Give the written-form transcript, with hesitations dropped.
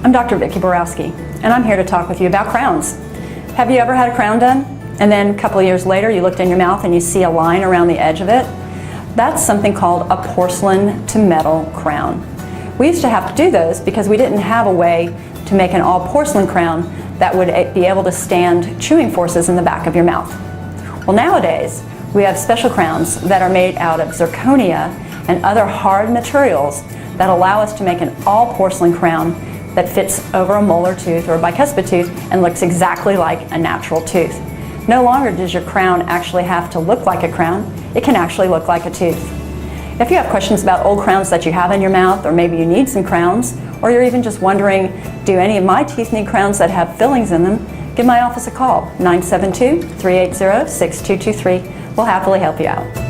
I'm Dr. Vicki Borowski, and I'm here to talk with you about crowns. Have you ever had a crown done, and then a couple of years later you looked in your mouth and you see a line around the edge of it? That's something called a porcelain to metal crown. We used to have to do those because we didn't have a way to make an all porcelain crown that would be able to stand chewing forces in the back of your mouth. Well, nowadays we have special crowns that are made out of zirconia and other hard materials that allow us to make an all porcelain crown that fits over a molar tooth or a bicuspid tooth and looks exactly like a natural tooth. No longer does your crown actually have to look like a crown, it can actually look like a tooth. If you have questions about old crowns that you have in your mouth, or maybe you need some crowns, or you're even just wondering, do any of my teeth need crowns that have fillings in them, give my office a call, 972-380-6223. We'll happily help you out.